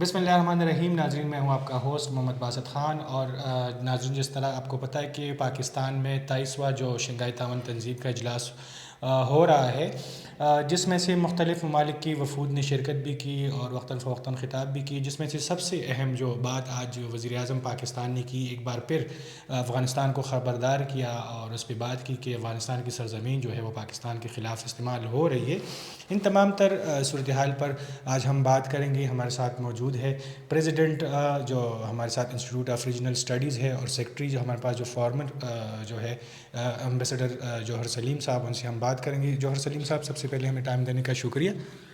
بسم اللہ الرحمن الرحیم. ناظرین، میں ہوں آپ کا ہوسٹ محمد باسط خان. اور ناظرین، جس طرح آپ کو پتہ ہے کہ پاکستان میں 23واں جو شنگھائی تعاون تنظیم کا اجلاس ہو رہا ہے، جس میں سے مختلف ممالک کی وفود نے شرکت بھی کی اور وقتاً فوقتاً خطاب بھی کی، جس میں سے سب سے اہم جو بات آج وزیر اعظم پاکستان نے کی، ایک بار پھر افغانستان کو خبردار کیا اور اس پہ بات کی کہ افغانستان کی سرزمین جو ہے وہ پاکستان کے خلاف استعمال ہو رہی ہے. ان تمام تر صورتحال پر آج ہم بات کریں گے. ہمارے ساتھ موجود ہے پریزیڈنٹ جو ہمارے ساتھ انسٹیٹیوٹ آف ریجنل اسٹڈیز ہے، اور سیکرٹری جو ہمارے پاس جو فارمر جو ہے ایمبیسڈر جوہر سلیم صاحب. ان سے ہم بات کریں گے. جوہر سلیم صاحب، سب سے پہلے ہمیں ٹائم دینے کا شکریہ.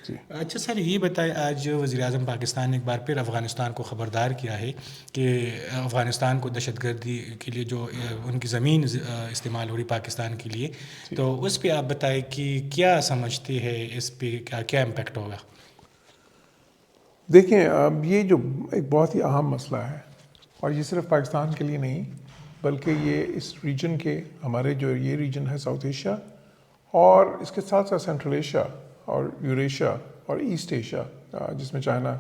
جی اچھا سر، یہ بتائیں، آج وزیر اعظم پاکستان نے ایک بار پھر افغانستان کو خبردار کیا ہے کہ افغانستان کو دہشت گردی کے لیے جو ان کی زمین استعمال ہو رہی پاکستان کے لیے، جی تو اس پہ آپ بتائیں کہ کیا سمجھتے ہیں اس پہ کیا امپیکٹ ہوگا؟ دیکھیں، اب یہ جو ایک بہت ہی اہم مسئلہ ہے، اور یہ صرف پاکستان کے لیے نہیں بلکہ یہ اس ریجن کے، ہمارے جو یہ ریجن ہے ساؤتھ ایشیا، اور اس کے ساتھ ساتھ سینٹرل ایشیا اور یوریشیا اور ایسٹ ایشیا جس میں چائنا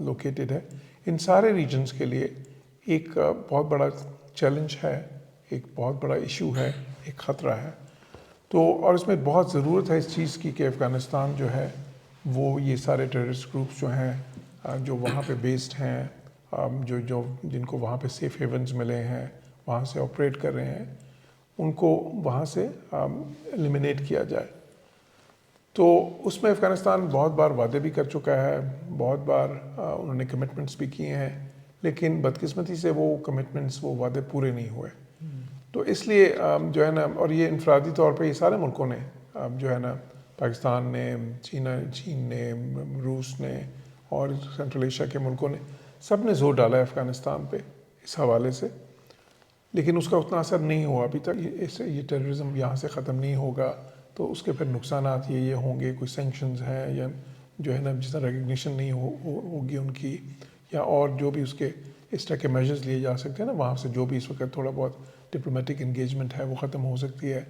لوکیٹڈ ہے، ان سارے ریجنز کے لیے ایک بہت بڑا چیلنج ہے، ایک بہت بڑا ایشو ہے، ایک خطرہ ہے. تو اور اس میں بہت ضرورت ہے اس چیز کی کہ افغانستان جو ہے وہ یہ سارے ٹیررسٹ گروپس جو ہیں جو وہاں پہ بیسڈ ہیں، جو جن کو وہاں پہ سیف ہیونز ملے ہیں، وہاں سے آپریٹ کر رہے ہیں، ان کو وہاں سے ایلیمینیٹ کیا جائے. تو اس میں افغانستان بہت بار وعدے بھی کر چکا ہے، بہت بار انہوں نے کمٹمنٹس بھی کیے ہیں، لیکن بدقسمتی سے وہ کمٹمنٹس، وہ وعدے پورے نہیں ہوئے. تو اس لیے جو ہے نا، اور یہ انفرادی طور پہ یہ سارے ملکوں نے جو ہے نا، پاکستان نے، چین نے، روس نے اور سینٹرل ایشیا کے ملکوں نے، سب نے زور ڈالا ہے افغانستان پہ اس حوالے سے، لیکن اس کا اتنا اثر نہیں ہوا ابھی تک. یہ ٹیررزم یہاں سے ختم نہیں ہوگا تو اس کے پھر نقصانات یہ ہوں گے. کوئی سینکشنز ہیں یا جو ہے نا، جس طرح ریکگنیشن نہیں ہوگی ان کی، یا اور جو بھی اس کے اس طرح کے میجرز لیے جا سکتے ہیں نا، وہاں سے جو بھی اس وقت تھوڑا بہت ڈپلومیٹک انگیجمنٹ ہے وہ ختم ہو سکتی ہے.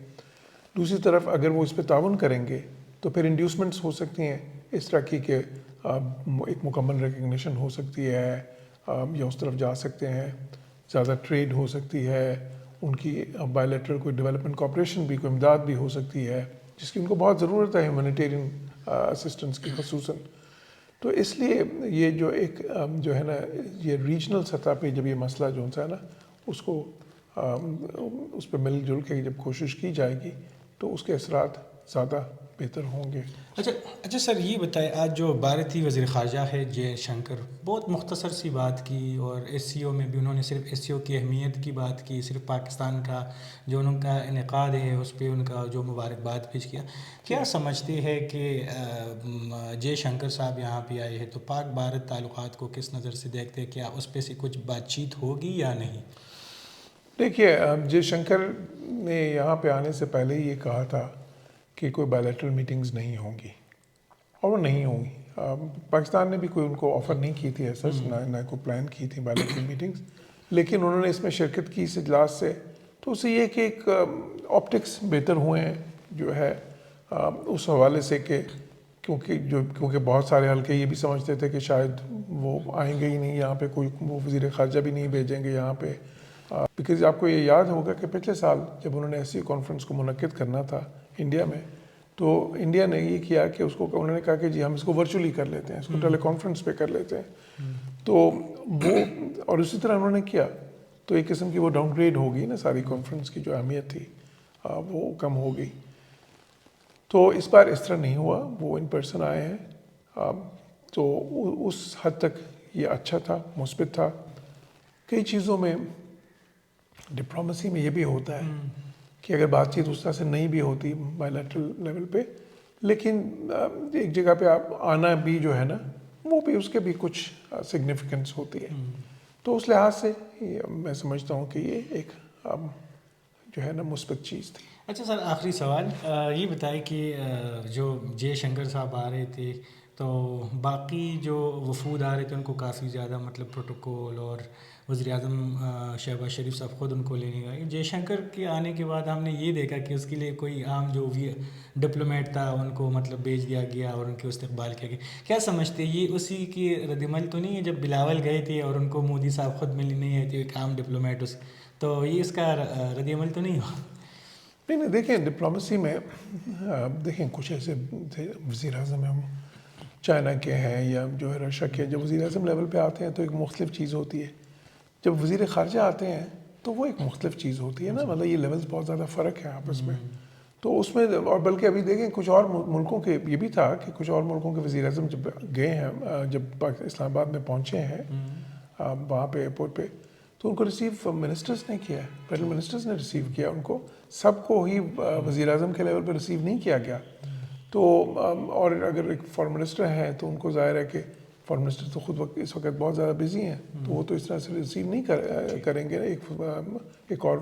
دوسری طرف اگر وہ اس پہ تعاون کریں گے تو پھر انڈیوسمنٹس ہو سکتی ہیں اس طرح کی کہ ایک مکمل ریکگنیشن ہو سکتی ہے، یا اس طرف جا سکتے ہیں، زیادہ ٹریڈ ہو سکتی ہے، ان کی بائیلیٹرل کوئی ڈیولپمنٹ کوآپریشن بھی، کوئی امداد بھی ہو سکتی ہے، جس کی ان کو بہت ضرورت ہے ہیومینیٹیرین اسسٹنس کی خصوصاً. تو اس لیے یہ جو ایک جو ہے نا، یہ ریجنل سطح پہ جب یہ مسئلہ جو ہے نا، اس کو اس پہ مل جل کے جب کوشش کی جائے گی تو اس کے اثرات زیادہ بہتر ہوں گے. اچھا سر، یہ بتائیں، آج جو بھارتی وزیر خارجہ ہے جے شنکر، بہت مختصر سی بات کی، اور ایس سی او میں بھی انہوں نے صرف ایس سی او کی اہمیت کی بات کی، صرف پاکستان کا جو ان کا انعقاد ہے اس پہ ان کا جو مبارکباد پیش کیا. کیا سمجھتے ہیں کہ جے شنکر صاحب یہاں پہ آئے ہیں تو پاک بھارت تعلقات کو کس نظر سے دیکھتے ہیں؟ کیا اس پہ سے کچھ بات چیت ہوگی یا نہیں؟ دیکھیے، جے شنکر نے یہاں پہ آنے سے پہلے ہی یہ کہا تھا کہ کوئی بائیلیٹرل میٹنگز نہیں ہوں گی، اور وہ نہیں ہوں گی. پاکستان نے بھی کوئی ان کو آفر نہیں کی تھی ایسا، نہ کوئی پلان کی تھی بائیلیٹرل میٹنگز، لیکن انہوں نے اس میں شرکت کی اس اجلاس سے. تو اسے یہ کہ ایک آپٹکس بہتر ہوئے ہیں جو ہے اس حوالے سے کہ کیونکہ بہت سارے حلقے یہ بھی سمجھتے تھے کہ شاید وہ آئیں گے ہی نہیں یہاں پہ، کوئی وہ وزیر خارجہ بھی نہیں بھیجیں گے یہاں پہ. بیکاز آپ کو یہ یاد ہوگا کہ پچھلے سال جب انہوں نے ایسی کانفرنس کو منعقد کرنا تھا انڈیا میں، تو انڈیا نے یہ کیا کہ انہوں نے کہا کہ جی ہم اس کو ورچولی کر لیتے ہیں، اس کو ٹیلی کانفرنس پہ کر لیتے ہیں. تو وہ، اور اسی طرح انہوں نے کیا، تو ایک قسم کی وہ ڈاؤن گریڈ ہو گئی نا، ساری کانفرنس کی جو اہمیت تھی وہ کم ہو گئی. تو اس بار اس طرح نہیں ہوا، وہ ان پرسن آئے ہیں. تو اس حد تک یہ اچھا تھا، مثبت تھا. کئی چیزوں میں ڈپلومیسی میں یہ بھی ہوتا ہے کہ اگر بات چیت اس طرح سے نہیں بھی ہوتی بائیلیٹرل لیول پہ، لیکن ایک جگہ پہ آپ آنا بھی جو ہے نا، وہ بھی اس کے بھی کچھ سگنیفیکنس ہوتی ہے. تو اس لحاظ سے میں سمجھتا ہوں کہ یہ ایک جو ہے نا مثبت چیز تھی. اچھا سر، آخری سوال یہ بتائیں کہ جو جے شنکر صاحب آ رہے تھے تو باقی جو وفود آ رہے تھے ان کو کافی زیادہ مطلب پروٹوکول، اور وزیر اعظم شہباز شریف صاحب خود ان کو لینے گئے. جے شنکر کے آنے کے بعد ہم نے یہ دیکھا کہ اس کے لیے کوئی عام جو ڈپلومیٹ تھا ان کو مطلب بھیج دیا گیا اور ان کے استقبال کیا گیا. کیا سمجھتے ہیں یہ اسی کی رد عمل تو نہیں ہے جب بلاول گئے تھے اور ان کو مودی صاحب خود ملنے نہیں آئے تھے ایک عام ڈپلومیٹ تو یہ اس کا رد عمل تو نہیں ہوا؟ نہیں دیکھیں ڈپلومیسی میں دیکھیں کچھ ایسے وزیر اعظم ہم چائنا کے ہیں یا جو ہے رشیا کے، جب وزیر اعظم لیول پہ آتے ہیں تو ایک مختلف چیز ہوتی ہے. جب وزیر خارجہ آتے ہیں تو وہ ایک مختلف چیز ہوتی ہے نا، مطلب یہ لیولز بہت زیادہ فرق ہے آپس میں. تو اس میں اور بلکہ ابھی دیکھیں کچھ اور ملکوں کے یہ بھی تھا کہ کچھ اور ملکوں کے وزیر اعظم جب گئے ہیں، جب اسلام آباد میں پہنچے ہیں وہاں پہ ایئرپورٹ پہ، تو ان کو ریسیو منسٹرز نے کیا ہے، فیڈرل منسٹرز نے ریسیو کیا ان کو، سب کو ہی وزیر اعظم کے لیول پہ ریسیو نہیں کیا گیا. تو اور اگر ایک فارن منسٹر ہیں تو ان کو ظاہر ہے کہ فارن منسٹر تو خود اس وقت بہت زیادہ بزی ہیں، تو وہ تو اس طرح سے ریسیو نہیں کریں گے ایک اور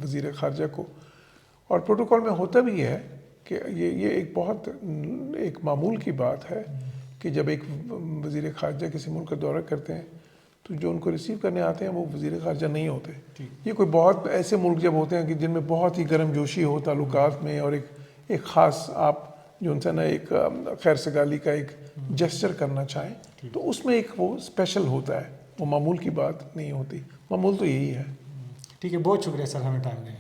وزیر خارجہ کو. اور پروٹوکول میں ہوتا بھی ہے کہ یہ ایک بہت ایک معمول کی بات ہے کہ جب ایک وزیر خارجہ کسی ملک کا دورہ کرتے ہیں تو جو ان کو ریسیو کرنے آتے ہیں وہ وزیر خارجہ نہیں ہوتے. یہ کوئی بہت ایسے ملک جب ہوتے ہیں کہ جن میں بہت ہی گرم جوشی ہو تعلقات میں، اور ایک خاص آپ جو ان سے نا ایک خیر سگالی کا ایک جسچر کرنا چاہیں، تو اس میں ایک وہ اسپیشل ہوتا ہے، وہ معمول کی بات نہیں ہوتی. معمول تو یہی ہے. ٹھیک ہے، بہت شکریہ سر ہمیں ٹائم دینے.